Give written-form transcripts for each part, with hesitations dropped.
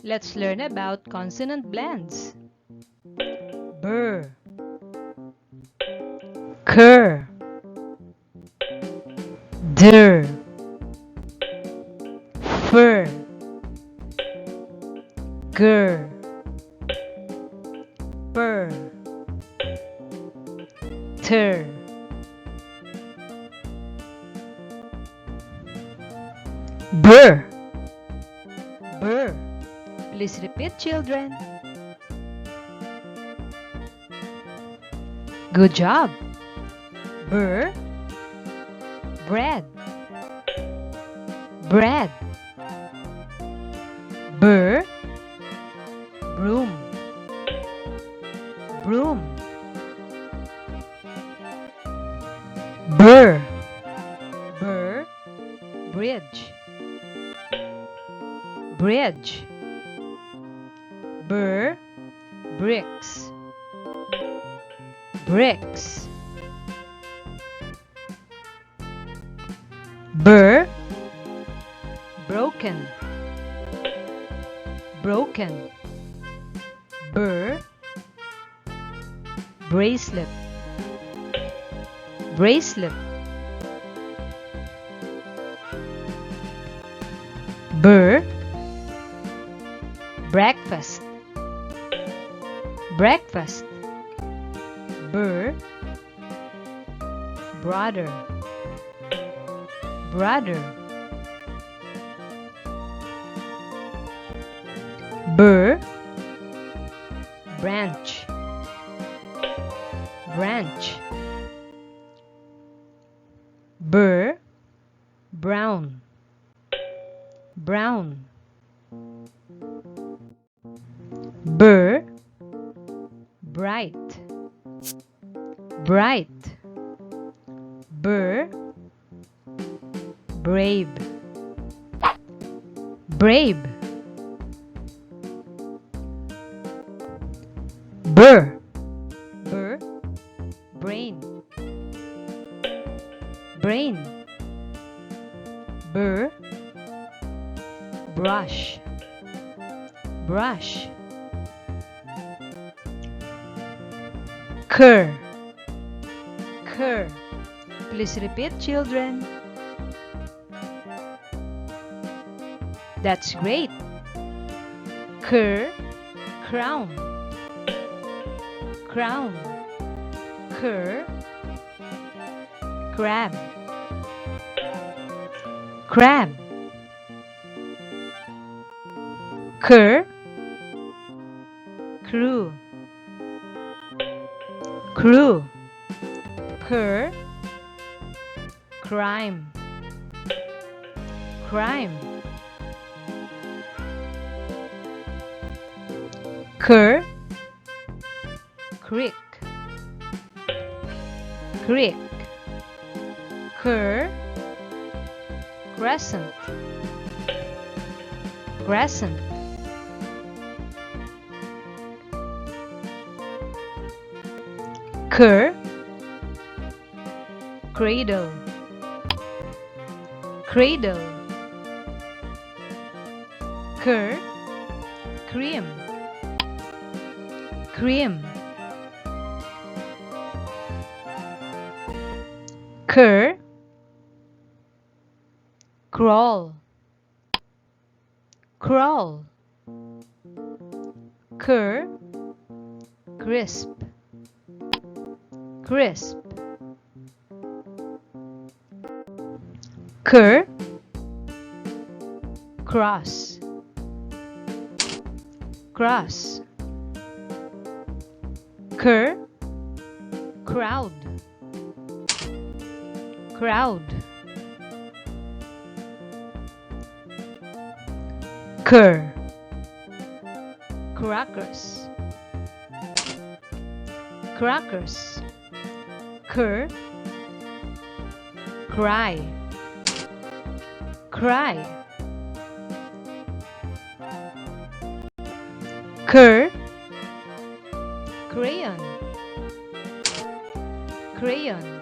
Let's learn about consonant blends. Burr, cur, der, fur, gur, purr, ter. Burr, burr. Please repeat, children. Good job. Burr, bread, bread. Burr, broom, broom. Burr, burr, bridge, bridge. Burr, bricks, bricks. Burr, broken, broken. Burr, bracelet, bracelet. Burr, breakfast, breakfast. Burr, brother, brother. Burr, branch, branch. Burr, brown, brown. Burr, bright, bright. Burr, brave, brave. Burr, burr, brain, brain. Burr, brush, brush. Cur, cur. Please repeat, children. That's great. Cur, crown, crown. Cur, crab, crab. Cur, crew, crew. Cur, crime, crime. Cur, creek, creek. Cur, crescent, crescent. Cur, cradle, cradle. Cur, cream, cream. Cur, crawl, crawl. Cur, crisp, crisp. Cur, cross, cross. Cur, crowd, crowd. Cur, crackers, crackers. Cur, cry, cry. Cur, crayon, crayon.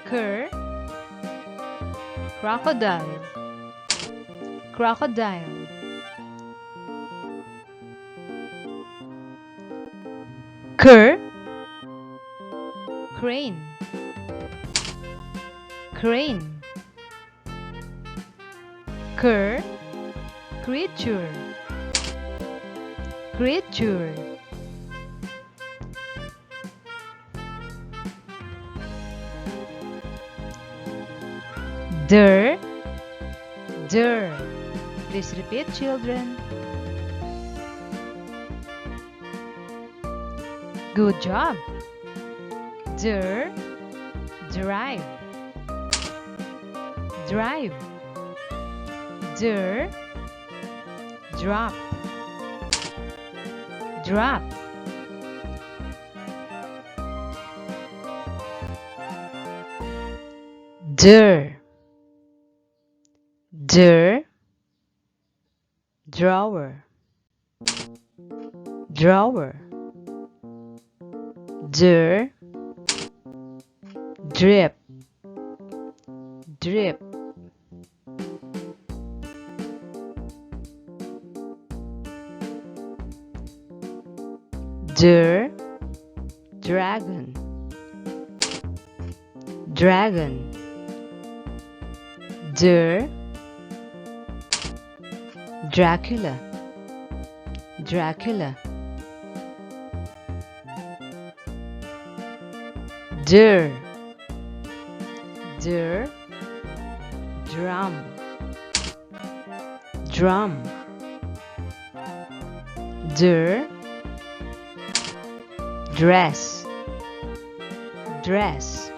Cur, crocodile, crocodile. cur, crane, crane, cur, creature, creature, der, der. Please repeat, children. Good job. Der, drive, drive. Der, drop, drop. Der, der, drawer, drawer. Der, drip, drip. Der, dragon, dragon. Der, Dracula, Dracula. Der, der, drum, drum. Der, dress, dress.